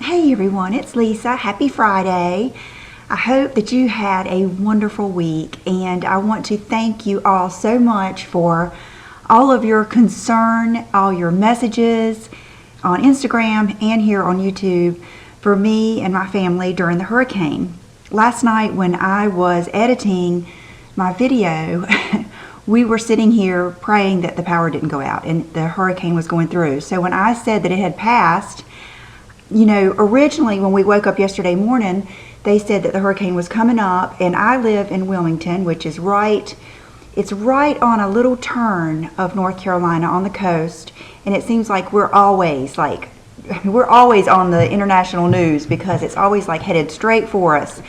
Hey everyone, it's Lisa. Happy Friday. I hope that you had a wonderful week, and I want to thank you all so much for all of your concern, all your messages on Instagram and here on YouTube for me and my family during the hurricane. Last night when I was editing my video, we were sitting here praying that the power didn't go out and the hurricane was going through. So when I said that it had passed, you know, originally when we woke up yesterday morning, they said that the hurricane was coming up, and I live in Wilmington, which is it's right on a little turn of North Carolina on the coast, and it seems like we're always on the international news because it's always like headed straight for us.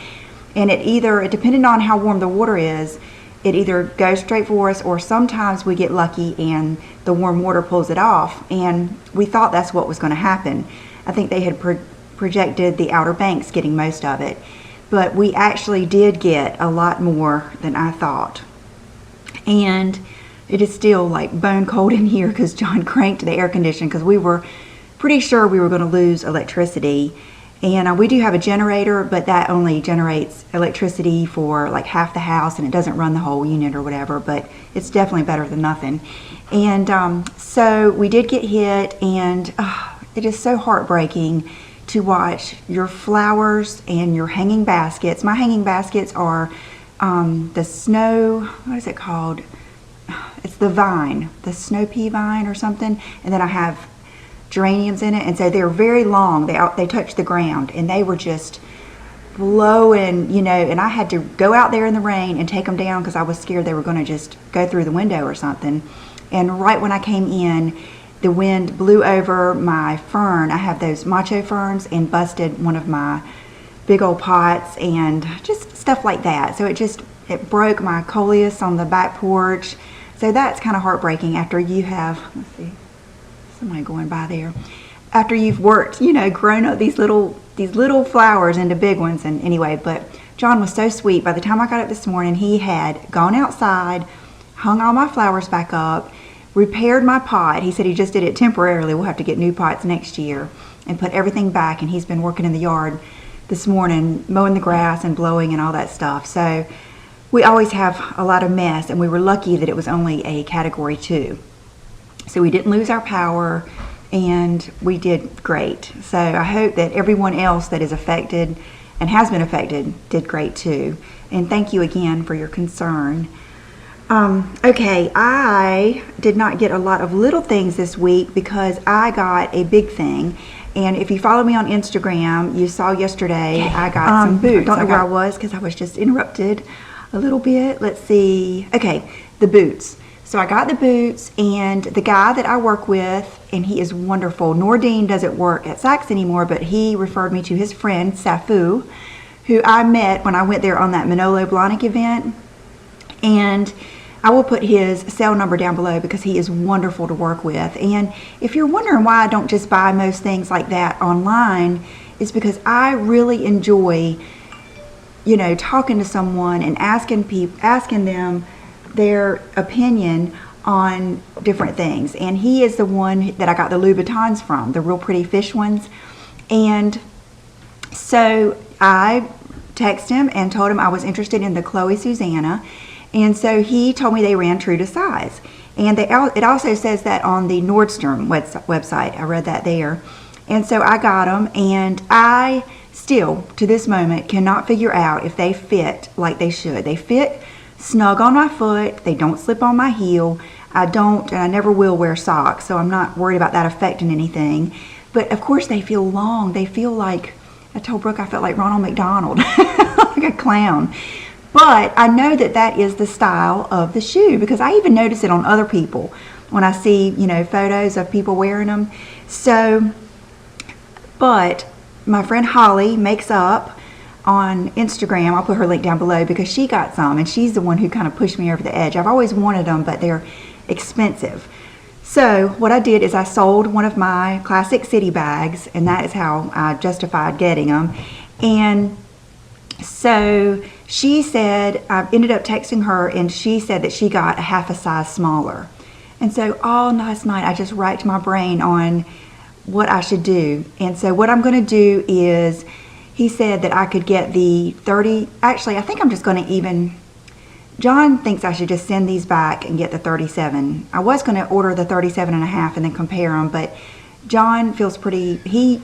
And it depending on how warm the water is, it either goes straight for us or sometimes we get lucky and the warm water pulls it off, and we thought that's what was going to happen. I think they had projected the Outer Banks getting most of it, but we actually did get a lot more than I thought. And it is still like bone cold in here because John cranked the air conditioning because we were pretty sure we were going to lose electricity. And we do have a generator, but that only generates electricity for like half the house, and it doesn't run the whole unit or whatever, but it's definitely better than nothing. And so we did get hit, and it is so heartbreaking to watch your flowers and your hanging baskets. My hanging baskets are the snow, what is it called? It's the vine, the snow pea vine or something. And then I have geraniums in it. And so they're very long. They touch the ground, and they were just blowing, you know, and I had to go out there in the rain and take them down because I was scared they were going to just go through the window or something. And right when I came in, the wind blew over my fern. I have those macho ferns, and busted one of my big old pots and just stuff like that. So it broke my coleus on the back porch. So that's kind of heartbreaking after you have, let's see, somebody going by there. After you've worked, you know, grown up these little flowers into big ones. And anyway, but John was so sweet. By the time I got up this morning, he had gone outside, hung all my flowers back up, repaired my pot. He said he just did it temporarily. We'll have to get new pots next year, and put everything back. And he's been working in the yard this morning, mowing the grass and blowing and all that stuff. So we always have a lot of mess, and we were lucky that it was only a category 2. So we didn't lose our power, and we did great. So I hope that everyone else that is affected and has been affected did great too. And thank you again for your concern. Okay, I did not get a lot of little things this week because I got a big thing. And if you follow me on Instagram, you saw yesterday I got some boots. I don't know where I was because I was just interrupted a little bit. Let's see. Okay, the boots. So I got the boots, and the guy that I work with, and he is wonderful. Nordine doesn't work at Saks anymore, but he referred me to his friend, Safou, who I met when I went there on that Manolo Blahnik event. And I will put his cell number down below because he is wonderful to work with. And if you're wondering why I don't just buy most things like that online, it's because I really enjoy, you know, talking to someone and asking them their opinion on different things. And he is the one that I got the Louboutins from, the real pretty fish ones. And so I texted him and told him I was interested in the Chloe Susanna. And so he told me they ran true to size. And it also says that on the Nordstrom website. I read that there. And so I got them, and I still, to this moment, cannot figure out if they fit like they should. They fit snug on my foot. They don't slip on my heel. I don't, and I never will wear socks, so I'm not worried about that affecting anything. But of course they feel long. They feel like, I told Brooke I felt like Ronald McDonald, like a clown. But I know that that is the style of the shoe because I even notice it on other people when I see, you know, photos of people wearing them. So, but my friend Holly makes up on Instagram. I'll put her link down below because she got some, and she's the one who kind of pushed me over the edge. I've always wanted them, but they're expensive. So what I did is I sold one of my classic city bags, and that is how I justified getting them. And so she said, I ended up texting her, and she said that she got a half a size smaller. And so all last night I just racked my brain on what I should do. And so what I'm going to do is, he said that I could get the 30, actually I think I'm just going to even, John thinks I should just send these back and get the 37. I was going to order the 37 and a half and then compare them, but John feels pretty, he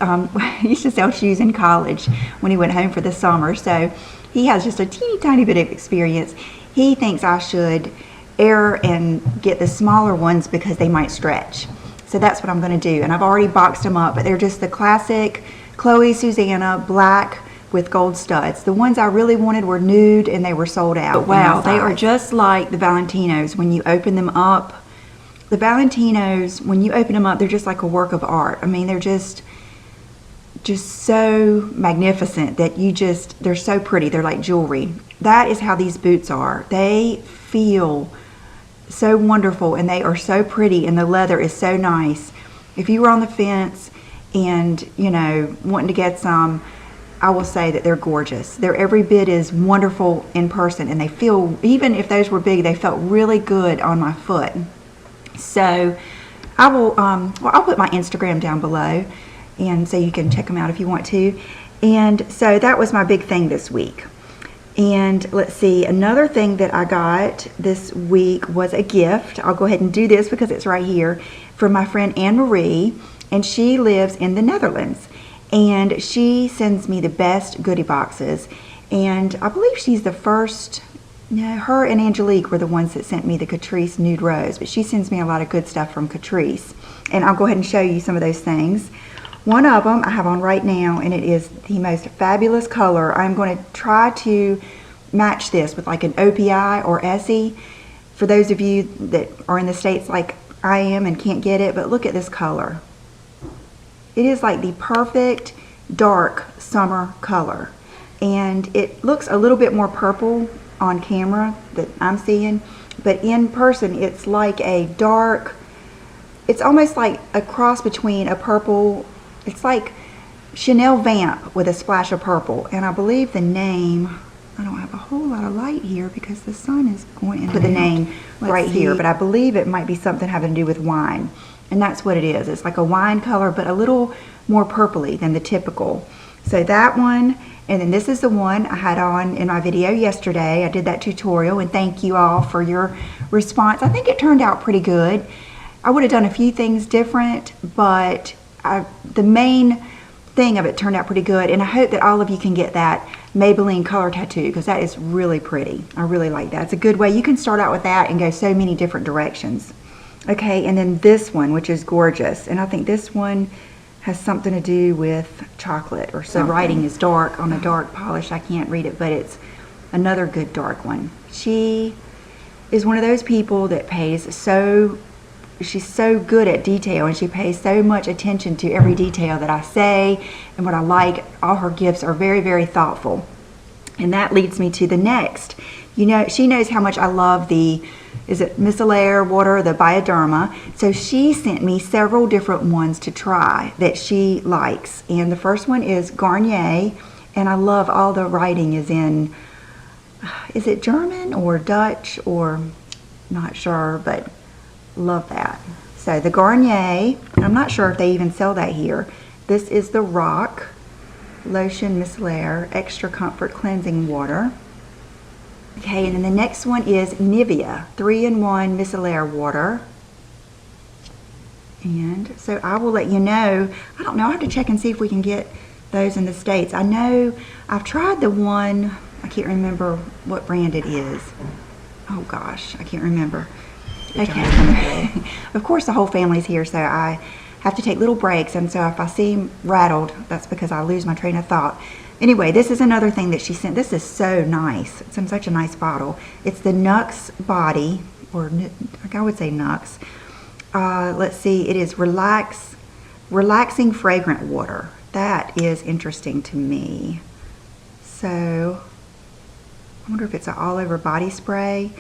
used to sell shoes in college when he went home for the summer, so he has just a teeny tiny bit of experience. He thinks I should err and get the smaller ones because they might stretch. So that's what I'm going to do, and I've already boxed them up, but they're just the classic Chloe Susanna black with gold studs. The ones I really wanted were nude and they were sold out. But wow, they are just like the Valentinos when you open them up. The Valentinos, when you open them up, they're just like a work of art. I mean, they're just so magnificent that they're so pretty. They're like jewelry. That is how these boots are. They feel so wonderful and they are so pretty, and the leather is so nice. If you were on the fence and, you know, wanting to get some, I will say that they're gorgeous. They're every bit as wonderful in person, and they feel, even if those were big, they felt really good on my foot. So I will, well, I'll put my Instagram down below, and so you can check them out if you want to. And so that was my big thing this week. And let's see, another thing that I got this week was a gift. I'll go ahead and do this because it's right here, from my friend Anne-Marie, and she lives in the Netherlands. And she sends me the best goodie boxes. And I believe she's the first, no, her and Angelique were the ones that sent me the Catrice Nude Rose. But she sends me a lot of good stuff from Catrice. And I'll go ahead and show you some of those things. One of them I have on right now, and it is the most fabulous color. I'm going to try to match this with like an OPI or Essie for those of you that are in the States like I am and can't get it. But look at this color. It is like the perfect dark summer color, and it looks a little bit more purple on camera that I'm seeing, but in person it's like a dark, it's almost like a cross between a purple, it's like Chanel Vamp with a splash of purple. And I believe the name, I don't have a whole lot of light here because the sun is going in. Put the name right here, but I believe it might be something having to do with wine. And that's what it is. It's like a wine color, but a little more purpley than the typical. So that one, and then this is the one I had on in my video yesterday. I did that tutorial, and thank you all for your response. I think it turned out pretty good. I would have done a few things different, but the main thing of it turned out pretty good. And I hope that all of you can get that Maybelline color tattoo, because that is really pretty. I really like that. It's a good way. You can start out with that and go so many different directions. Okay, and then this one, which is gorgeous, and I think this one has something to do with chocolate or something. The writing is dark on a dark polish. I can't read it, but it's another good dark one. She is one of those people that she's so good at detail, and she pays so much attention to every detail that I say and what I like. All her gifts are very, very thoughtful. And that leads me to the next. You know, she knows how much I love the, is it micellar water, the Bioderma. So she sent me several different ones to try that she likes. And the first one is Garnier, and I love all the writing is in, is it German or Dutch or not sure, but love that. So the Garnier, I'm not sure if they even sell that here. This is the Rock Lotion Micellar Extra Comfort Cleansing Water. Okay, and then the next one is Nivea 3-in-1 Micellar Water. And so I will let you know. I don't know, I have to check and see if we can get those in the States. I know I've tried the one, I can't remember what brand it is. Oh gosh, I can't remember. Okay, of course the whole family's here, so I have to take little breaks, and so if I seem rattled, that's because I lose my train of thought. Anyway, this is another thing that she sent. This is so nice. It's in such a nice bottle. It's the Nux Body, or I would say Nux. Let's see, it is Relaxing Fragrant Water. That is interesting to me. So, I wonder if it's an all-over body spray.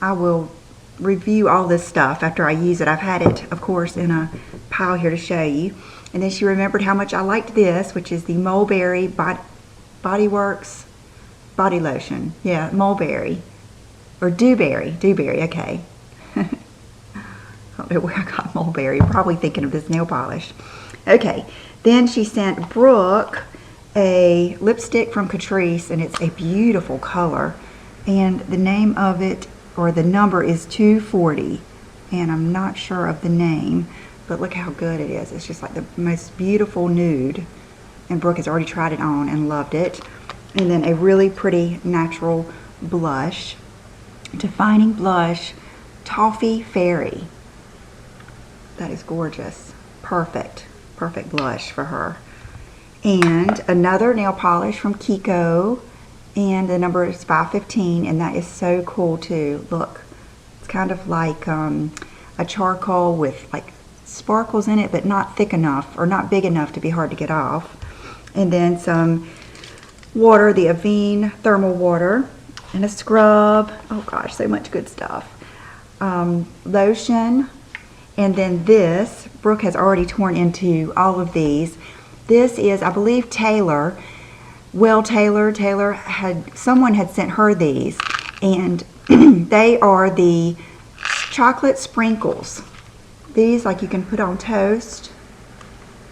I will review all this stuff after I use it. I've had it, of course, in a pile here to show you. And then she remembered how much I liked this, which is the Mulberry Body Works Body Lotion. Yeah, Mulberry. Or Dewberry, okay. I don't know where I got Mulberry. Probably thinking of this nail polish. Okay, then she sent Brooke a lipstick from Catrice, and it's a beautiful color. And the name of it, or the number, is 240. And I'm not sure of the name, but look how good it is. It's just like the most beautiful nude. And Brooke has already tried it on and loved it. And then a really pretty natural blush. Defining Blush Toffee Fairy. That is gorgeous. Perfect. Perfect blush for her. And another nail polish from Kiko. And the number is 515. And that is so cool too. Look. It's kind of like a charcoal with like sparkles in it, but not thick enough or not big enough to be hard to get off. And then some water, the Avene thermal water, and a scrub. Oh gosh, so much good stuff. Lotion. And then this, Brooke has already torn into all of these. This is, I believe, Taylor. Well, Taylor someone had sent her these, and they are the chocolate sprinkles. These, like, you can put on toast.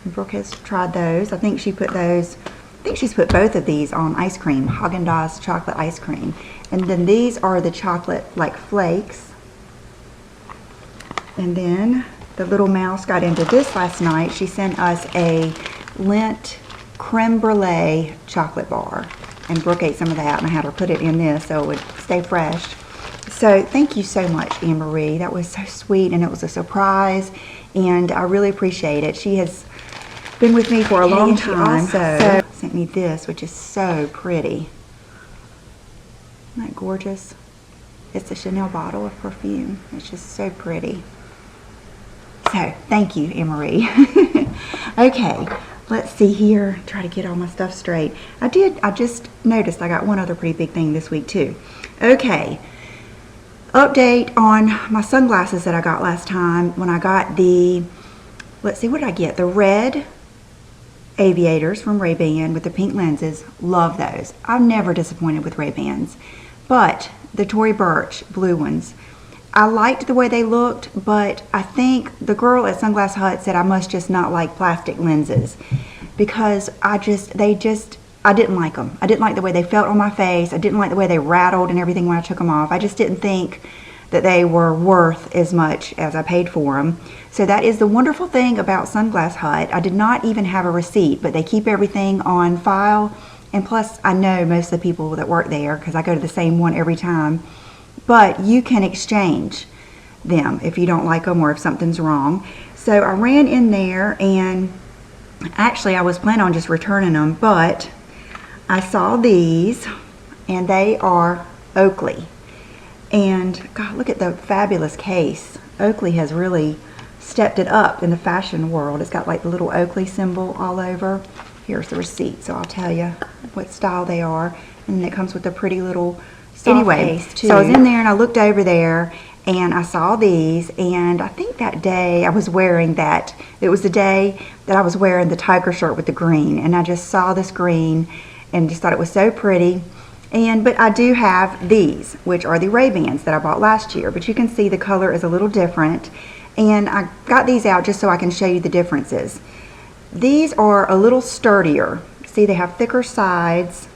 Brooke has tried those. I think she put those, I think she's put both of these on ice cream, Haagen-Dazs chocolate ice cream. And then these are the chocolate, like, flakes. And then the little mouse got into this last night. She sent us a Lindt creme brulee chocolate bar. And Brooke ate some of that, and I had her put it in this so it would stay fresh. So thank you so much, Anne-Marie. That was so sweet, and it was a surprise, and I really appreciate it. She has been with me for a long time. She also sent me this, which is so pretty. Isn't that gorgeous? It's a Chanel bottle of perfume. It's just so pretty. So thank you, Anne-Marie. Okay, let's see here. Try to get all my stuff straight. I just noticed I got one other pretty big thing this week too. Okay. Update on my sunglasses that I got last time when I got the, let's see, what did I get? The red aviators from Ray-Ban with the pink lenses. Love those. I'm never disappointed with Ray-Bans. But the Tory Burch blue ones, I liked the way they looked, but I think the girl at Sunglass Hut said I must just not like plastic lenses, because I didn't like them. I didn't like the way they felt on my face. I didn't like the way they rattled and everything when I took them off. I just didn't think that they were worth as much as I paid for them. So that is the wonderful thing about Sunglass Hut. I did not even have a receipt, but they keep everything on file. And plus, I know most of the people that work there because I go to the same one every time. But you can exchange them if you don't like them or if something's wrong. So I ran in there, and actually I was planning on just returning them, but I saw these, and they are Oakley. And God, look at the fabulous case. Oakley has really stepped it up in the fashion world. It's got like the little Oakley symbol all over. Here's the receipt, so I'll tell you what style they are. And then it comes with a pretty little soft case too. So I was in there and I looked over there and I saw these, and I think that day I was wearing that. It was the day that I was wearing the tiger shirt with the green, and I just saw this green and just thought it was so pretty. But I do have these, which are the Ray-Bans that I bought last year, but you can see the color is a little different. And I got these out just so I can show you the differences. These are a little sturdier. See, they have thicker sides.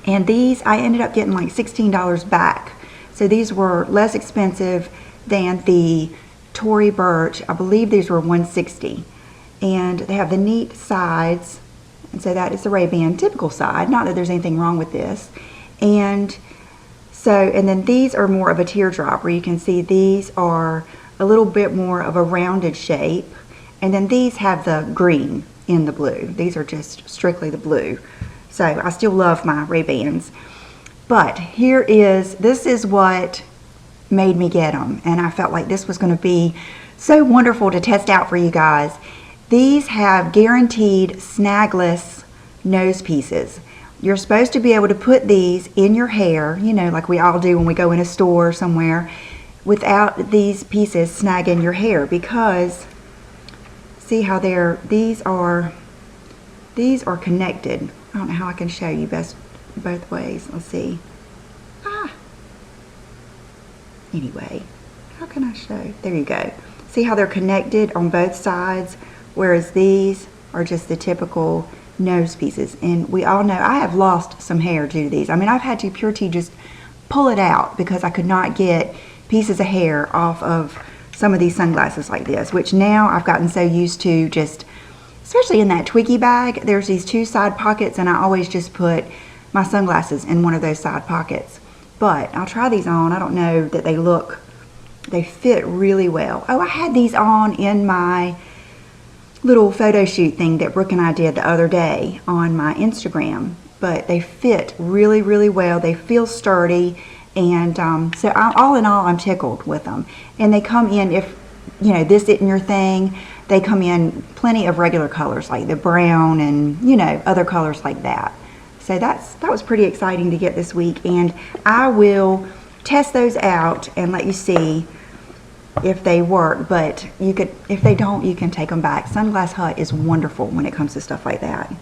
And these, I ended up getting like $16 back. So these were less expensive than the Tory Burch. I believe these were $160. And they have the neat sides. And so that is the Ray-Ban typical side. Not that there's anything wrong with this. And then these are more of a teardrop, where you can see these are a little bit more of a rounded shape. And then these have the green in the blue. These are just strictly the blue. So I still love my Ray-Bans. But this is what made me get them. And I felt like this was going to be so wonderful to test out for you guys. These have guaranteed snagless nose pieces. You're supposed to be able to put these in your hair, you know, like we all do when we go in a store somewhere, without these pieces snagging your hair, because see how these are connected. I don't know how I can show you both ways. Let's see. Anyway, how can I show? There you go. See how they're connected on both sides whereas these are just the typical nose pieces. And we all know I have lost some hair due to these. I mean, I've had to Pure Tea just pull it out because I could not get pieces of hair off of some of these sunglasses like this, which now I've gotten so used to, just especially in that Twiggy bag, there's these two side pockets, and I always just put my sunglasses in one of those side pockets. But I'll try these on. I don't know that they fit really well. Oh, I had these on in my little photo shoot thing that Brooke and I did the other day on my Instagram, but they fit really, really well. They feel sturdy, and so all in all, I'm tickled with them. And they come in, if you know this isn't your thing, they come in plenty of regular colors like the brown and, you know, other colors like that. So that was pretty exciting to get this week, and I will test those out and let you see if they work. But you could, if they don't, you can take them back. Sunglass Hut is wonderful when it comes to stuff like that.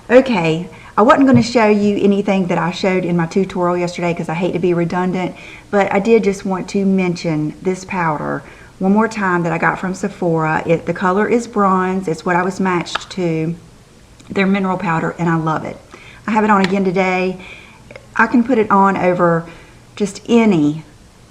Okay, I wasn't going to show you anything that I showed in my tutorial yesterday because I hate to be redundant, but I did just want to mention this powder one more time that I got from Sephora. The color is bronze. It's what I was matched to, their mineral powder, and I love it. I have it on again today. I can put it on over just any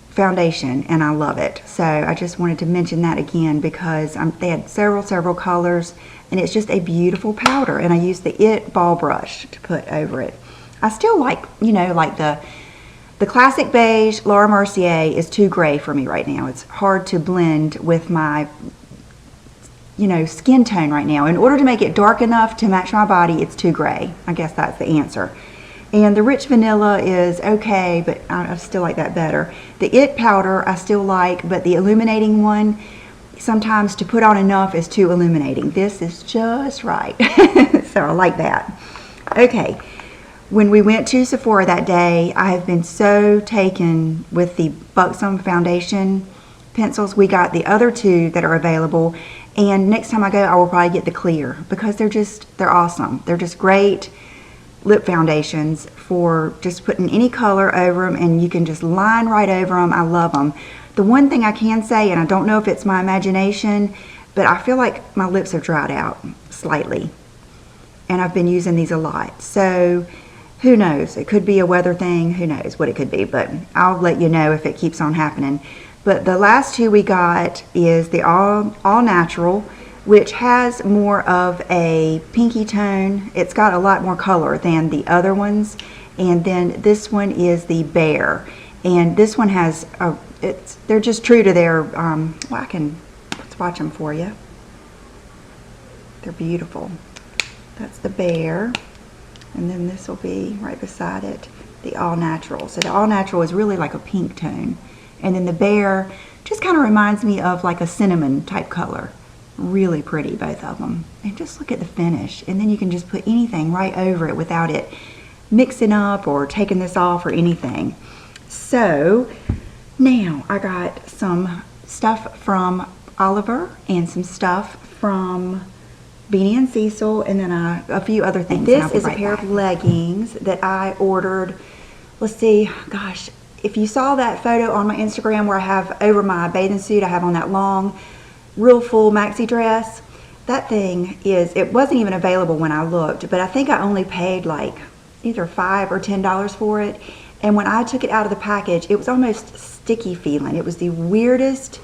foundation, and I love it. So I just wanted to mention that again because they had several colors, and it's just a beautiful powder, and I used the It ball brush to put over it. I still like, you know, like the classic beige Laura Mercier is too gray for me right now. It's hard to blend with my, you know, skin tone right now. In order to make it dark enough to match my body, it's too gray. I guess that's the answer. And the rich vanilla is okay, but I still like that better. The It powder I still like, but the illuminating one, sometimes to put on enough is too illuminating. This is just right. So I like that. Okay. When we went to Sephora that day, I have been so taken with the Buxom foundation pencils. We got the other two that are available, and next time I go, I will probably get the clear because they're awesome. They're just great lip foundations for just putting any color over them, and you can just line right over them. I love them. The one thing I can say, and I don't know if it's my imagination, but I feel like my lips have dried out slightly, and I've been using these a lot. So who knows? It could be a weather thing. Who knows what it could be, but I'll let you know if it keeps on happening. But the last two we got is the all natural, which has more of a pinky tone. It's got a lot more color than the other ones. And then this one is the Bare, and this one has they're just true to their well, let's watch them for you. They're beautiful. That's the Bare. And then this will be right beside it, the All Natural. So the All Natural is really like a pink tone. And then the Bare just kind of reminds me of like a cinnamon type color. Really pretty, both of them. And just look at the finish. And then you can just put anything right over it without it mixing up or taking this off or anything. So now I got some stuff from Oliver and some stuff from Beanie and Cecil, and then a few other things. This is a pair of leggings that I ordered. Let's see, gosh, if you saw that photo on my Instagram where I have over my bathing suit, I have on that long, real full maxi dress. That thing it wasn't even available when I looked, but I think I only paid like either $5 or $10 for it. And when I took it out of the package, it was almost sticky feeling. It was the weirdest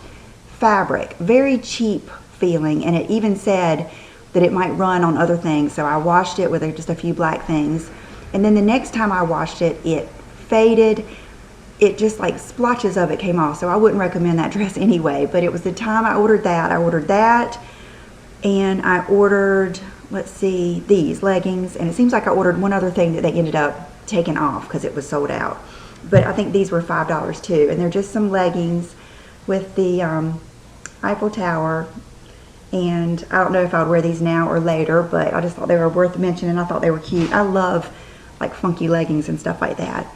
fabric, very cheap feeling, and it even said that it might run on other things. So I washed it with just a few black things, and then the next time I washed it, it faded. It just like splotches of it came off. So I wouldn't recommend that dress anyway. But it was the time I ordered that. I ordered that, and I ordered, let's see, these leggings, and it seems like I ordered one other thing that they ended up taking off because it was sold out. But I think these were $5 too, and they're just some leggings with the Eiffel Tower. And I don't know if I would wear these now or later, but I just thought they were worth mentioning. I thought they were cute. I love like funky leggings and stuff like that.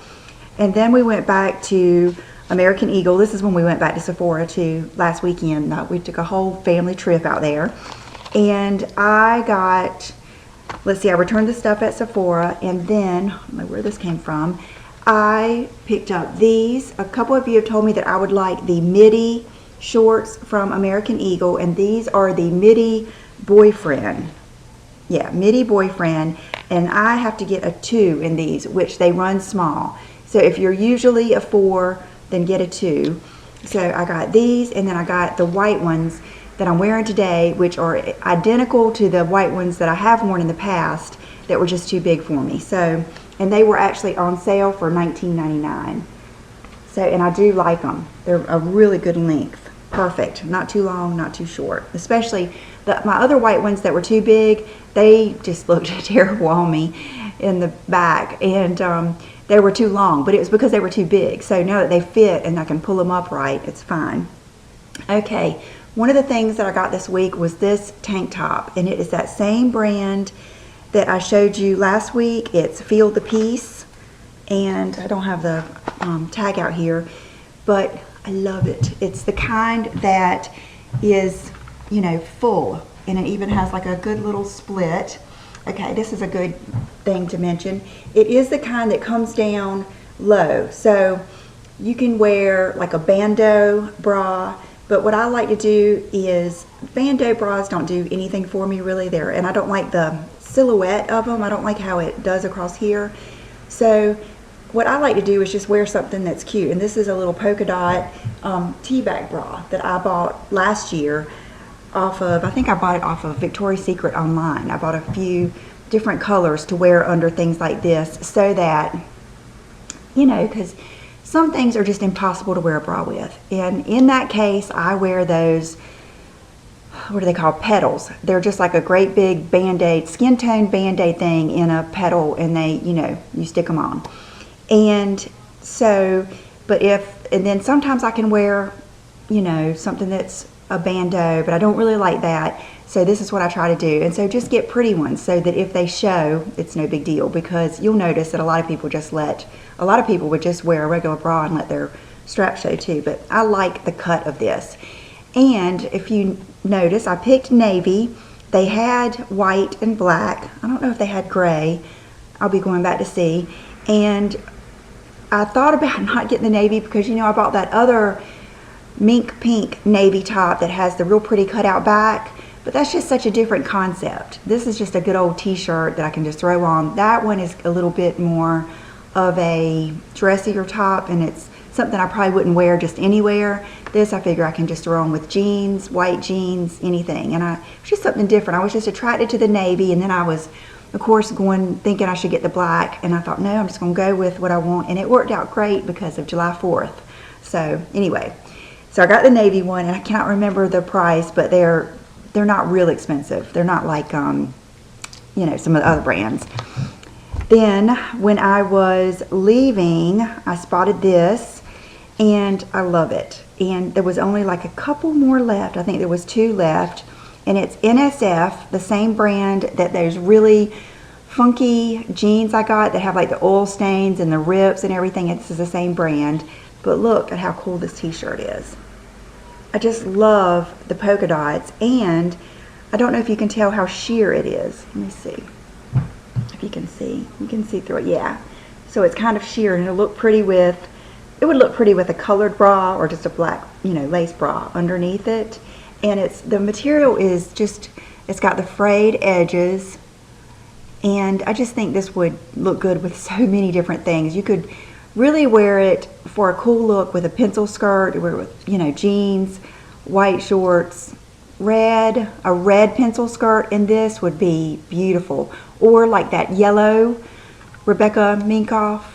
And then we went back to American Eagle. This is when we went back to Sephora too last weekend. We took a whole family trip out there. And I got, let's see, I returned the stuff at Sephora, and then, I don't know where this came from, I picked up these. A couple of you have told me that I would like the midi shorts from American Eagle, and these are the midi Boyfriend. Yeah, Midi Boyfriend. And I have to get a 2 in these, which they run small. So if you're usually a 4, then get a 2. So I got these, and then I got the white ones that I'm wearing today, which are identical to the white ones that I have worn in the past that were just too big for me. So, and they were actually on sale for $19.99. So, and I do like them. They're a really good length. Perfect. Not too long, not too short. Especially my other white ones that were too big, they just looked terrible on me in the back. And they were too long, but it was because they were too big. So now that they fit and I can pull them up right, it's fine. Okay, one of the things that I got this week was this tank top, and it is that same brand that I showed you last week. It's Feel the Peace, and I don't have the tag out here, but I love it. It's the kind that is, you know, full, and it even has like a good little split. Okay, this is a good thing to mention. It is the kind that comes down low, so you can wear like a bandeau bra, but what I like to do is, bandeau bras don't do anything for me really there, and I don't like the silhouette of them. I don't like how it does across here. So what I like to do is just wear something that's cute, and this is a little polka dot tea bag bra that I bought last year off of, I think I bought it off of Victoria's Secret online. I bought a few different colors to wear under things like this, so that, you know, because some things are just impossible to wear a bra with. And in that case, I wear those, what are they called? Petals. They're just like a great big Band-Aid, skin tone Band-Aid thing in a petal, and they, you know, you stick them on. And so, and then sometimes I can wear, you know, something that's a bandeau, but I don't really like that. So this is what I try to do. And so just get pretty ones so that if they show, it's no big deal, because you'll notice that a lot of people would just wear a regular bra and let their strap show too. But I like the cut of this. And if you notice, I picked navy. They had white and black. I don't know if they had gray. I'll be going back to see. And I thought about not getting the navy because, you know, I bought that other mink pink navy top that has the real pretty cutout back, but that's just such a different concept. This is just a good old t-shirt that I can just throw on. That one is a little bit more of a dressier top, and it's something I probably wouldn't wear just anywhere. This I figure I can just throw on with jeans, white jeans, anything. And it's just something different. I was just attracted to the navy, and then I was, of course, thinking I should get the black, and I thought, no, I'm just gonna go with what I want, and it worked out great because of July 4th. So anyway, so I got the navy one, and I cannot remember the price, but they're not real expensive. They're not like, you know, some of the other brands. Then when I was leaving, I spotted this, and I love it. And there was only like a couple more left. I think there was 2 left, and it's NSF, the same brand that those really funky jeans I got that have like the oil stains and the rips and everything. This is the same brand, but look at how cool this t-shirt is. I just love the polka dots, and I don't know if you can tell how sheer it is. Let me see if you can see. You can see through it, yeah. So it's kind of sheer, and it would look pretty with a colored bra or just a black, you know, lace bra underneath it. And the material is just, it's got the frayed edges, and I just think this would look good with so many different things. You could really wear it for a cool look with a pencil skirt, wear it with, you know, jeans, white shorts, a red pencil skirt, and this would be beautiful. Or like that yellow Rebecca Minkoff,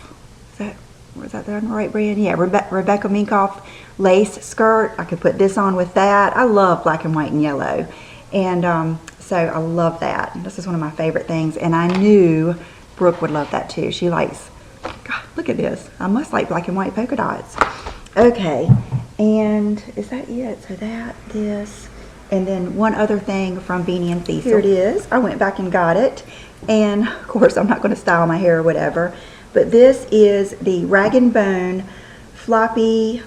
is that the right brand? Yeah, Rebecca Minkoff lace skirt. I could put this on with that. I love black and white and yellow, and so I love that. This is one of my favorite things, and I knew Brooke would love that too. She likes, God, look at this. I must like black and white polka dots. Okay, and is that it? So this, and then one other thing from Beanie and Cecil. Here it is. I went back and got it, and of course I'm not going to style my hair or whatever, but this is the Rag & Bone floppy,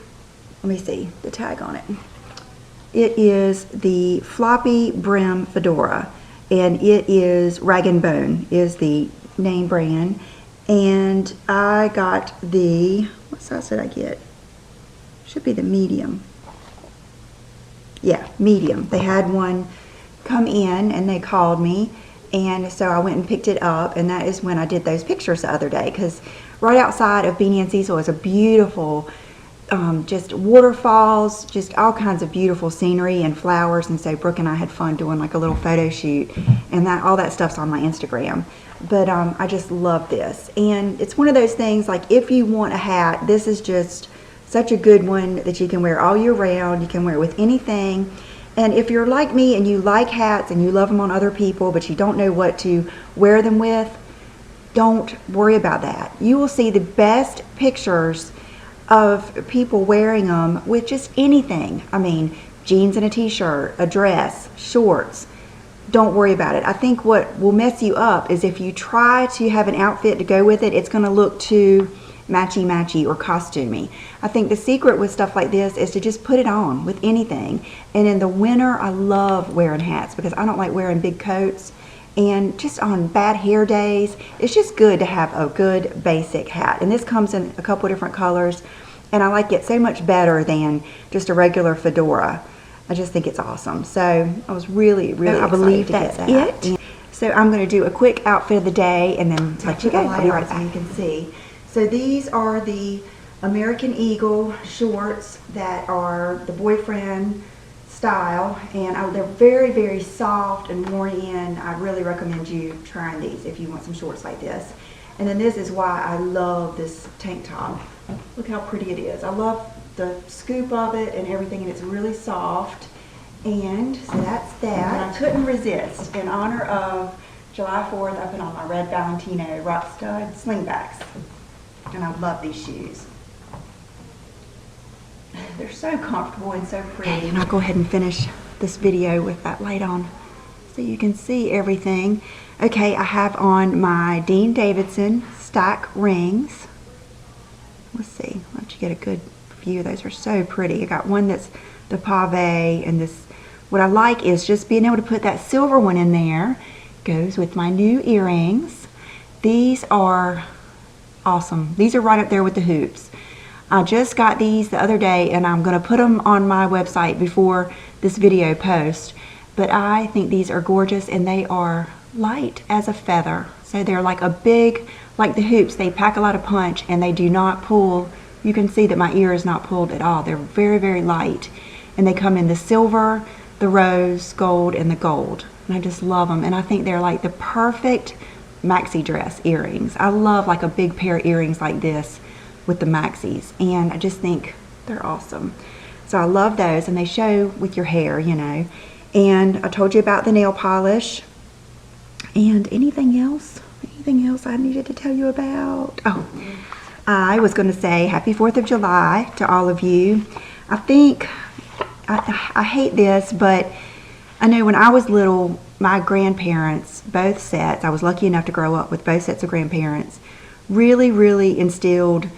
let me see the tag on it. It is the floppy brim fedora, and it is Rag & Bone is the name brand. And I got the, what size did I get? Should be the medium. Yeah, medium. They had one come in, and they called me, and so I went and picked it up, and that is when I did those pictures the other day, because right outside of Beanie and Cecil is a beautiful just waterfalls, just all kinds of beautiful scenery and flowers, and so Brooke and I had fun doing like a little photo shoot, and that all that stuff's on my Instagram. But I just love this, and it's one of those things, like if you want a hat, this is just such a good one that you can wear all year round. You can wear it with anything. And if you're like me and you like hats and you love them on other people, but you don't know what to wear them with, don't worry about that. You will see the best pictures of people wearing them with just anything. I mean, jeans and a t-shirt, a dress, shorts. Don't worry about it. I think what will mess you up is if you try to have an outfit to go with it, it's going to look too matchy-matchy or costumey. I think the secret with stuff like this is to just put it on with anything. And in the winter, I love wearing hats because I don't like wearing big coats. And just on bad hair days, it's just good to have a good basic hat. And this comes in a couple different colors, and I like it so much better than just a regular fedora. I just think it's awesome. So I was really excited. I believe that's it. So I'm going to do a quick outfit of the day and then let you go. I'll be right back. So you can see. So these are the American Eagle shorts that are the boyfriend style, and they're very soft and worn in. I really recommend you trying these if you want some shorts like this. And then this is why I love this tank top. Look how pretty it is. I love the scoop of it and everything, and it's really soft. And so that's that. And I couldn't resist. In honor of July 4th, I put on my red Valentino rock stud slingbacks. And I love these shoes. They're so comfortable and so pretty. And I'll go ahead and finish this video with that light on so you can see everything. Okay, I have on my Dean Davidson stack rings. Let's see, let you get a good view. Those are so pretty. I got one that's the pave, and this, what I like is just being able to put that silver one in there. Goes with my new earrings. These are awesome. These are right up there with the hoops. I just got these the other day, and I'm going to put them on my website before this video posts. But I think these are gorgeous, and they are light as a feather. So they're like a big, like the hoops, they pack a lot of punch, and they do not pull. You can see that my ear is not pulled at all. They're very light, and they come in the silver, the rose gold, and the gold. And I just love them, and I think they're like the perfect maxi dress earrings. I love like a big pair of earrings like this with the maxis, and I just think they're awesome. So I love those, and they show with your hair, you know. And I told you about the nail polish. And anything else I needed to tell you about? Oh, I was going to say happy 4th of July to all of you. I think, I hate this, but I know when I was little, my grandparents, both sets, I was lucky enough to grow up with both sets of grandparents, really instilled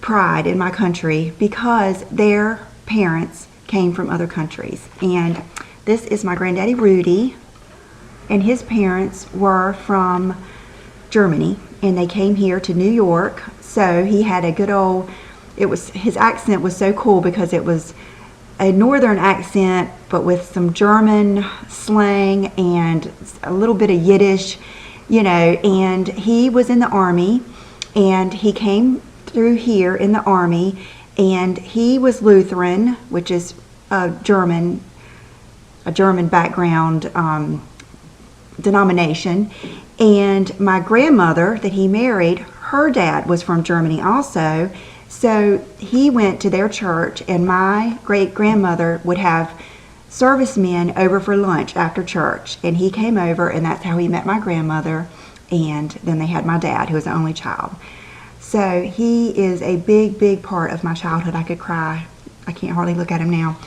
pride in my country because their parents came from other countries. And this is my granddaddy Rudy, and his parents were from Germany, and they came here to New York. So he had a good old, his accent was so cool because it was a northern accent, but with some German slang and a little bit of Yiddish, you know. And he was in the Army, and he came through here in the Army, and he was Lutheran, which is a German background denomination. And my grandmother that he married, her dad was from Germany also. So he went to their church, and my great-grandmother would have servicemen over for lunch after church. And he came over, and that's how he met my grandmother. And then they had my dad, who was the only child. So he is a big part of my childhood. I could cry. I can't hardly look at him now.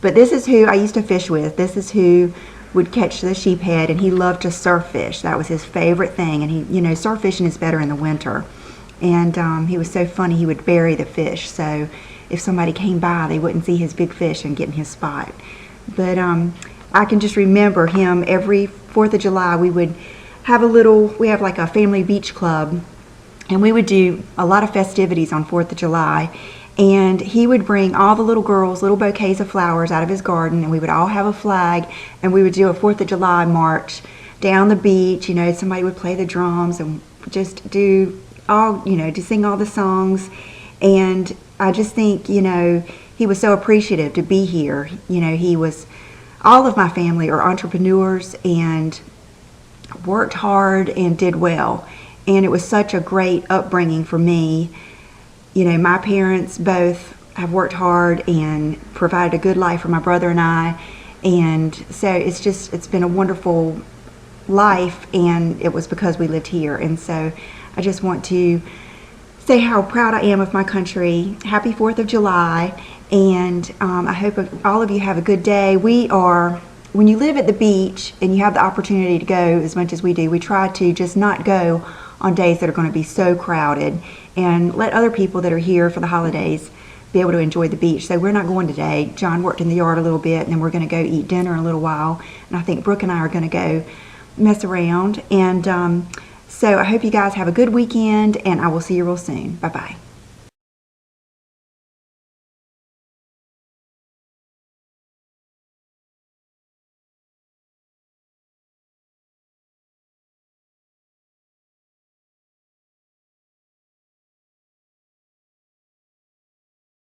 But this is who I used to fish with. This is who would catch the sheephead, and he loved to surf fish. That was his favorite thing. And he, you know, surf fishing is better in the winter. And he was so funny, he would bury the fish. So if somebody came by, they wouldn't see his big fish and get in his spot. But I can just remember him every 4th of July. We would have we have like a family beach club, and we would do a lot of festivities on 4th of July. And he would bring all the little girls little bouquets of flowers out of his garden, and we would all have a flag, and we would do a 4th of July march down the beach. You know, somebody would play the drums and just do all, you know, to sing all the songs. And I just think, you know, he was so appreciative to be here. You know, all of my family are entrepreneurs and worked hard and did well. And it was such a great upbringing for me. You know, my parents both have worked hard and provided a good life for my brother and I. And so it's been a wonderful life, and it was because we lived here. And so I just want to say how proud I am of my country. Happy 4th of July. And I hope all of you have a good day. When you live at the beach and you have the opportunity to go as much as we do, we try to just not go on days that are going to be so crowded, and let other people that are here for the holidays be able to enjoy the beach. So we're not going today. John worked in the yard a little bit, and then we're going to go eat dinner in a little while. And I think Brooke and I are going to go mess around. And so I hope you guys have a good weekend, and I will see you real soon. Bye-bye.